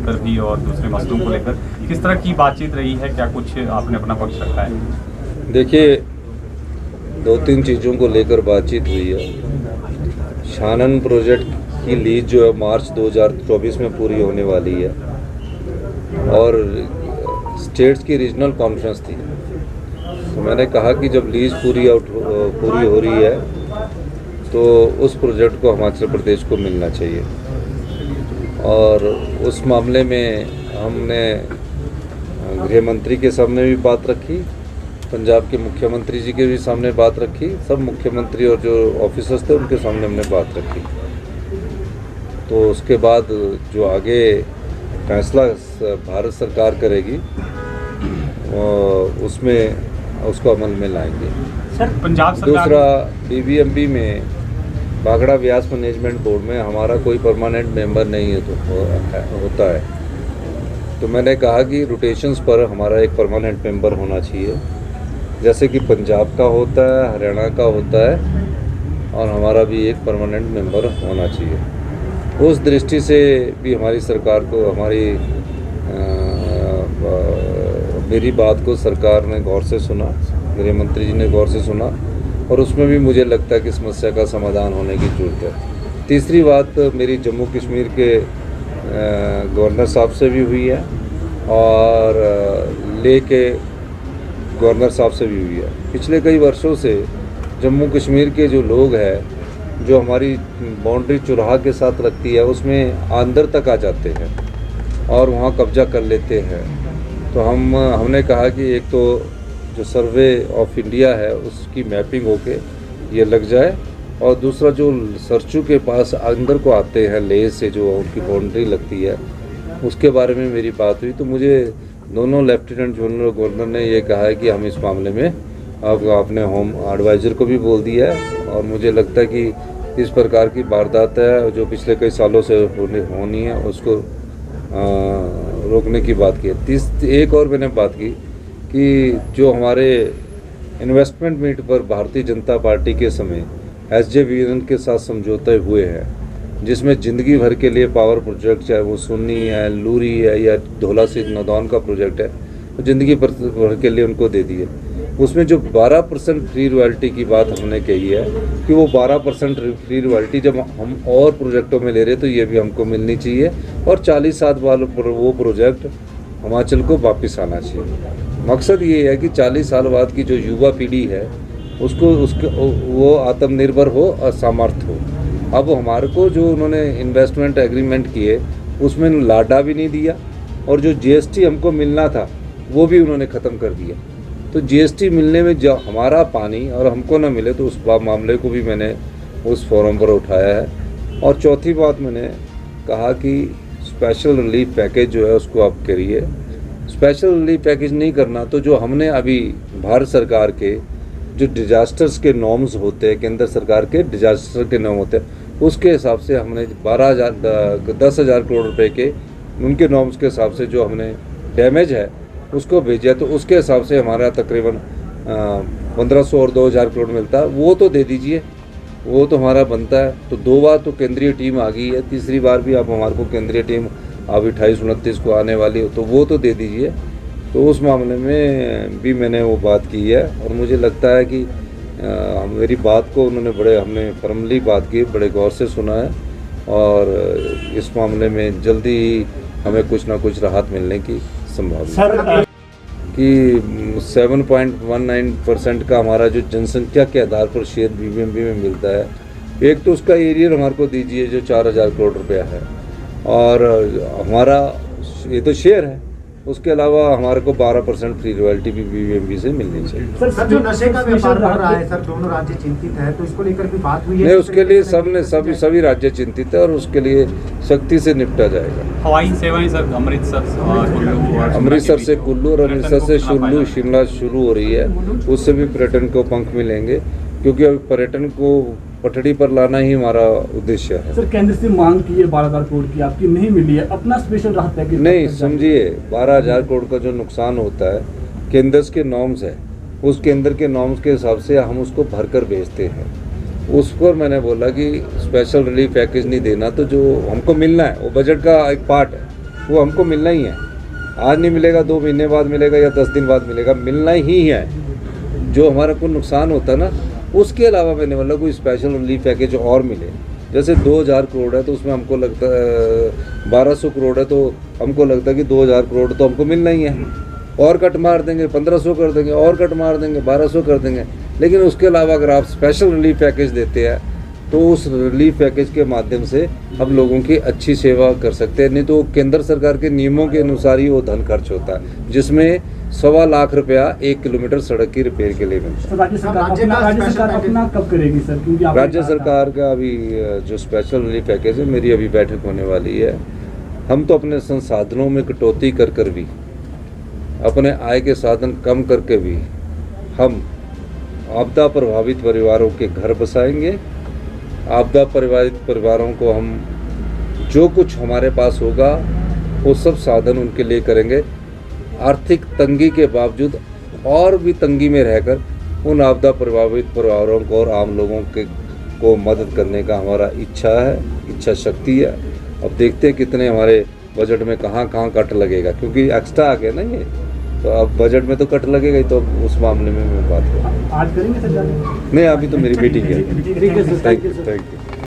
लेकर भी और दूसरे मसलों को लेकर किस तरह की बातचीत रही है? क्या कुछ आपने अपना पक्ष रखा है? देखिए, 2-3 चीज़ों को लेकर बातचीत हुई है। शानन प्रोजेक्ट की लीज जो है मार्च 2024 में पूरी होने वाली है और स्टेट्स की रीजनल कॉन्फ्रेंस थी। तो मैंने कहा कि जब लीज पूरी हो रही है तो उस प्रोजेक्ट को हिमाचल प्रदेश को मिलना चाहिए। और उस मामले में हमने गृह मंत्री के सामने भी बात रखी, पंजाब के मुख्यमंत्री जी के भी सामने बात रखी, सब मुख्यमंत्री और जो ऑफिसर्स थे उनके सामने हमने बात रखी। तो उसके बाद जो आगे फैसला भारत सरकार करेगी उसमें उसको अमल में लाएंगे। सर, पंजाब सरकार दूसरा, बीबीएमबी में बागड़ा व्यास मैनेजमेंट बोर्ड में हमारा कोई परमानेंट मेंबर नहीं है तो होता है। तो मैंने कहा कि रोटेशंस पर हमारा एक परमानेंट मेंबर होना चाहिए, जैसे कि पंजाब का होता है, हरियाणा का होता है, और हमारा भी एक परमानेंट मेंबर होना चाहिए। उस दृष्टि से भी हमारी सरकार को मेरी बात को सरकार ने गौर से सुना, गृह मंत्री जी ने गौर से सुना, और उसमें भी मुझे लगता है कि समस्या का समाधान होने की ज़रूरत है। तीसरी बात मेरी जम्मू कश्मीर के गवर्नर साहब से भी हुई है और लेह के गवर्नर साहब से भी हुई है। पिछले कई वर्षों से जम्मू कश्मीर के जो लोग हैं, जो हमारी बाउंड्री चुराहा के साथ लगती है, उसमें अंदर तक आ जाते हैं और वहाँ कब्जा कर लेते हैं। तो हमने कहा कि एक तो जो सर्वे ऑफ इंडिया है उसकी मैपिंग होके ये लग जाए, और दूसरा जो सरचू के पास अंदर को आते हैं लेह से, जो उनकी बाउंड्री लगती है, उसके बारे में मेरी बात हुई। तो मुझे दोनों लेफ्टिनेंट जनरल गवर्नर ने ये कहा है कि हम इस मामले में अपने होम एडवाइज़र को भी बोल दिया है, और मुझे लगता है कि इस प्रकार की वारदात है जो पिछले कई सालों से होनी है, उसको रोकने की बात की है। एक और मैंने बात की कि जो हमारे इन्वेस्टमेंट मीट पर भारतीय जनता पार्टी के समय SJVN के साथ समझौते हुए हैं, जिसमें ज़िंदगी भर के लिए पावर प्रोजेक्ट, चाहे वो सुन्नी है, लूरी है या धौला से नदौन का प्रोजेक्ट है, तो ज़िंदगी भर के लिए उनको दे दिए। उसमें जो 12% फ्री रॉयल्टी की बात हमने कही है कि वो 12% फ्री रॉयल्टी जब हम और प्रोजेक्टों में ले रहे तो ये भी हमको मिलनी चाहिए, और 40 साल बाद वो प्रोजेक्ट हिमाचल को वापस आना चाहिए। मकसद ये है कि 40 साल बाद की जो युवा पीढ़ी है उसको वो आत्मनिर्भर हो और सामर्थ्य हो। अब हमारे को जो उन्होंने इन्वेस्टमेंट एग्रीमेंट किए उसमें लाडा भी नहीं दिया, और जो GST हमको मिलना था वो भी उन्होंने ख़त्म कर दिया। तो GST मिलने में जो हमारा पानी और हमको ना मिले, तो उस मामले को भी मैंने उस फोरम पर उठाया है। और चौथी बात मैंने कहा कि स्पेशल रिलीफ पैकेज जो है उसको आप करिए। स्पेशल रिलीफ पैकेज नहीं करना तो जो हमने अभी भारत सरकार के जो डिजास्टर्स के नॉर्म्स होते हैं, केंद्र सरकार के डिजास्टर के नॉर्म होते हैं, उसके हिसाब से हमने 10,000 करोड़ रुपए के उनके नॉर्म्स के हिसाब से जो हमने डैमेज है उसको भेजा, तो उसके हिसाब से हमारा तकरीबन 1500 और 2,000 करोड़ मिलता है। वो तो दे दीजिए, वो तो हमारा बनता है। तो 2 बार तो केंद्रीय टीम आ गई है, तीसरी बार भी आप हमारे को केंद्रीय टीम अब 28-29 को आने वाली हो, तो वो तो दे दीजिए। तो उस मामले में भी मैंने वो बात की है, और मुझे लगता है कि मेरी बात को उन्होंने हमने फर्मली बात की, बड़े गौर से सुना है, और इस मामले में जल्दी ही हमें कुछ ना कुछ राहत मिलने की संभावना है। कि 7.19% का हमारा जो जनसंख्या के आधार पर शेयर BBMP में मिलता है, एक तो उसका एरियर हमारे को दीजिए जो 4,000 करोड़ रुपया है, और हमारा ये तो शेयर है, उसके अलावा हमारे को 12% फ्री रॉयल्टी भी BBMP से मिलनी चाहिए। सर, जो नशे का व्यापार बढ़ रहा है सर, दोनों राज्य चिंतित है, तो इसको लेकर भी बात हुई है? नहीं, उसके लिए सभी राज्य चिंतित है, और उसके लिए सख्ती से निपटा जाएगा। हवाई सेवाएं सर अमृतसर से कुल्लू और अमृतसर से शिमला शुरू हो रही है, उससे भी पर्यटन को पंख मिलेंगे, क्योंकि अभी पर्यटन को पटड़ी पर लाना ही हमारा उद्देश्य है। सर, केंद्र से मांग की है 12,000 करोड़ की, आपकी नहीं मिली है, अपना स्पेशल राहत पैकेज नहीं, समझिए 12,000 करोड़ का जो नुकसान होता है केंद्र के नॉर्म्स है, उस केंद्र के नॉर्म्स के हिसाब से हम उसको भरकर भेजते हैं। उस पर मैंने बोला कि स्पेशल रिलीफ पैकेज नहीं देना, तो जो हमको मिलना है वो बजट का एक पार्ट है, वो हमको मिलना ही है। आज नहीं मिलेगा, 2 महीने बाद मिलेगा या 10 दिन बाद मिलेगा, मिलना ही है। जो हमारा को नुकसान होता है ना, उसके अलावा मैंने मतलब कोई स्पेशल रिलीफ पैकेज और मिले। जैसे 2000 करोड़ है तो उसमें हमको लगता है 1200 करोड़ है, तो हमको लगता है कि 2000 करोड़ तो हमको मिलना ही है। और कट मार देंगे, 1500 कर देंगे, और कट मार देंगे, 1200 कर देंगे। लेकिन उसके अलावा अगर आप स्पेशल रिलीफ पैकेज देते हैं तो उस रिलीफ पैकेज के माध्यम से हम लोगों की अच्छी सेवा कर सकते हैं। नहीं तो केंद्र सरकार के नियमों के अनुसार ही वो धन खर्च होता है, जिसमें 1.25 लाख रुपया 1 किलोमीटर सड़क की रिपेयर के लिए मिलता है। सर, राज्य सरकार अपना कब करेगी सर? क्योंकि आपने राज्य कहा था- सरकार का अभी जो स्पेशल रिलीफ पैकेज है, मेरी अभी बैठक होने वाली है। हम तो अपने संसाधनों में कटौती कर कर भी, अपने आय के साधन कम करके भी हम आपदा प्रभावित परिवारों के घर बसाएंगे। आपदा प्रभावित परिवारों को हम जो कुछ हमारे पास होगा वो सब साधन उनके लिए करेंगे। आर्थिक तंगी के बावजूद और भी तंगी में रहकर उन आपदा प्रभावित परिवारों को और आम लोगों के को मदद करने का हमारा इच्छा शक्ति है। अब देखते हैं कितने हमारे बजट में कहाँ कट लगेगा, क्योंकि एक्स्ट्रा आ गया ना ये, तो अब बजट में तो कट लगेगा ही। तो उस मामले में मैं बात करूँ। आज करेंगे सर जाने? नहीं, अभी तो मेरी मीटिंग है। ठीक है sir, thank you sir. Thank you.